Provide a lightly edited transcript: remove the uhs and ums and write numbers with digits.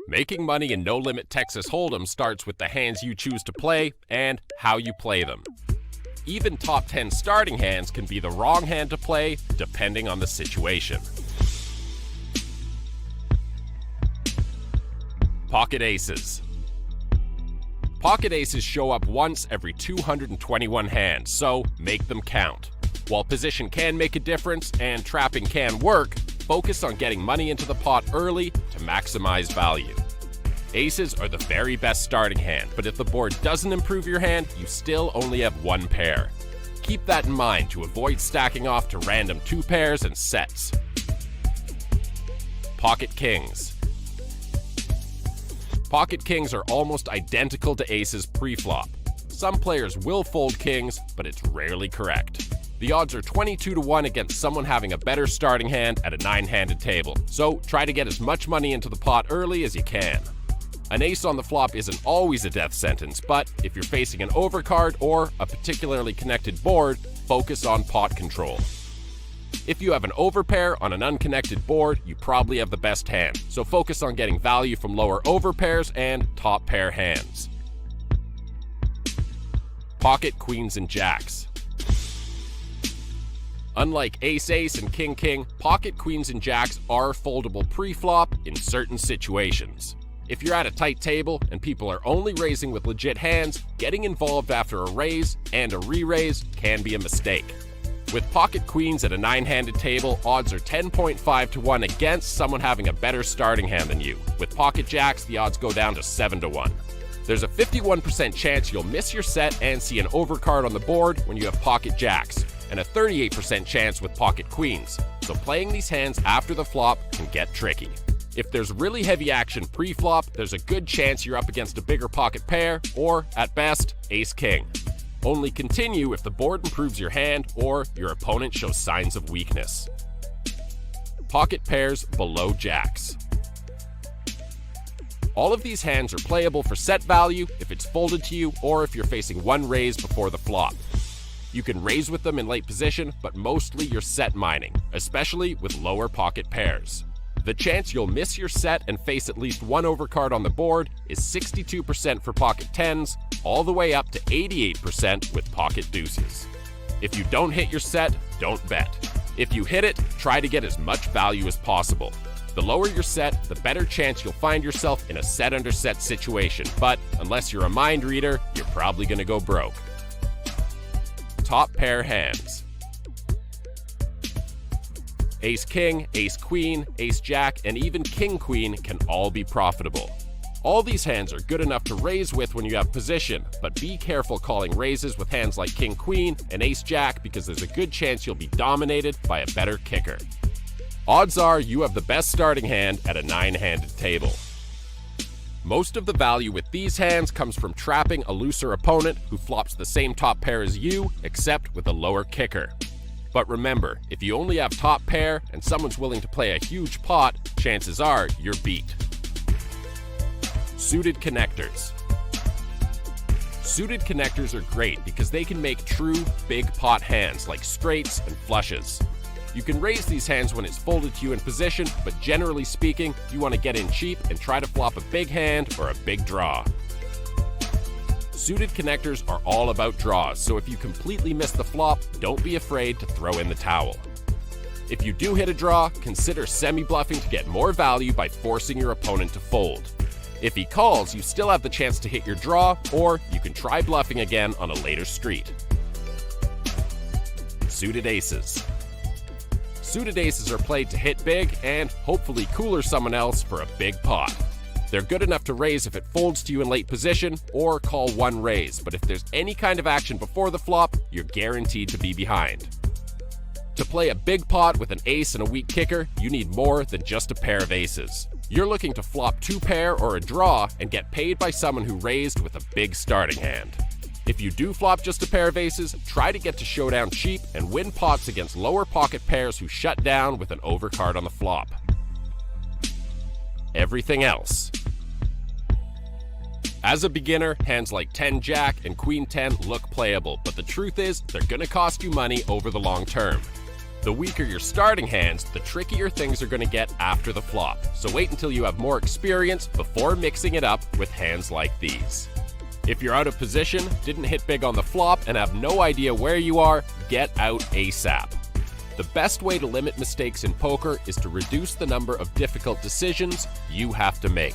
Making money in No Limit Texas Hold'em starts with the hands you choose to play and how you play them. Even top 10 starting hands can be the wrong hand to play depending on the situation. Pocket aces. Pocket aces show up once every 221 hands, so make them count. While position can make a difference and trapping can work, focus on getting money into the pot early to maximize value. Aces are the very best starting hand, but if the board doesn't improve your hand, you still only have one pair. Keep that in mind to avoid stacking off to random 2 pairs and sets. Pocket kings. Pocket kings are almost identical to aces pre-flop. Some players will fold kings, but it's rarely correct. The odds are 22 to 1 against someone having a better starting hand at a 9-handed table, so try to get as much money into the pot early as you can. An ace on the flop isn't always a death sentence, but if you're facing an overcard or a particularly connected board, focus on pot control. If you have an overpair on an unconnected board, you probably have the best hand, so focus on getting value from lower overpairs and top pair hands. Pocket queens and jacks. Unlike ace-ace and king-king, pocket queens and jacks are foldable pre-flop in certain situations. If you're at a tight table and people are only raising with legit hands, getting involved after a raise and a re-raise can be a mistake. With pocket queens at a 9-handed table, odds are 10.5 to 1 against someone having a better starting hand than you. With pocket jacks, the odds go down to 7 to 1. There's a 51% chance you'll miss your set and see an overcard on the board when you have pocket jacks, and a 38% chance with pocket queens, so playing these hands after the flop can get tricky. If there's really heavy action pre-flop, there's a good chance you're up against a bigger pocket pair, or, at best, ace-king. Only continue if the board improves your hand or your opponent shows signs of weakness. Pocket pairs below jacks. All of these hands are playable for set value if it's folded to you or if you're facing one raise before the flop. You can raise with them in late position, but mostly you're set mining, especially with lower pocket pairs. The chance you'll miss your set and face at least one overcard on the board is 62% for pocket 10s, all the way up to 88% with pocket deuces. If you don't hit your set, don't bet. If you hit it, try to get as much value as possible. The lower your set, the better chance you'll find yourself in a set under set situation, but unless you're a mind reader, you're probably going to go broke. Top pair hands. Ace-king, ace-queen, ace-jack, and even king-queen can all be profitable. All these hands are good enough to raise with when you have position, but be careful calling raises with hands like king-queen and ace-jack because there's a good chance you'll be dominated by a better kicker. Odds are you have the best starting hand at a 9-handed table. Most of the value with these hands comes from trapping a looser opponent who flops the same top pair as you, except with a lower kicker. But remember, if you only have top pair and someone's willing to play a huge pot, chances are you're beat. Suited connectors. Suited connectors are great because they can make true big pot hands like straights and flushes. You can raise these hands when it's folded to you in position, but generally speaking, you want to get in cheap and try to flop a big hand or a big draw. Suited connectors are all about draws, so if you completely miss the flop, don't be afraid to throw in the towel. If you do hit a draw, consider semi-bluffing to get more value by forcing your opponent to fold. If he calls, you still have the chance to hit your draw, or you can try bluffing again on a later street. Suited aces. Suited aces are played to hit big and hopefully cooler someone else for a big pot. They're good enough to raise if it folds to you in late position or call one raise, but if there's any kind of action before the flop, you're guaranteed to be behind. To play a big pot with an ace and a weak kicker, you need more than just a pair of aces. You're looking to flop 2 pair or a draw and get paid by someone who raised with a big starting hand. If you do flop just a pair of aces, try to get to showdown cheap and win pots against lower pocket pairs who shut down with an overcard on the flop. Everything else. As a beginner, hands like 10-jack and queen-10 look playable, but the truth is they're going to cost you money over the long term. The weaker your starting hands, the trickier things are going to get after the flop, so wait until you have more experience before mixing it up with hands like these. If you're out of position, didn't hit big on the flop, and have no idea where you are, get out ASAP. The best way to limit mistakes in poker is to reduce the number of difficult decisions you have to make.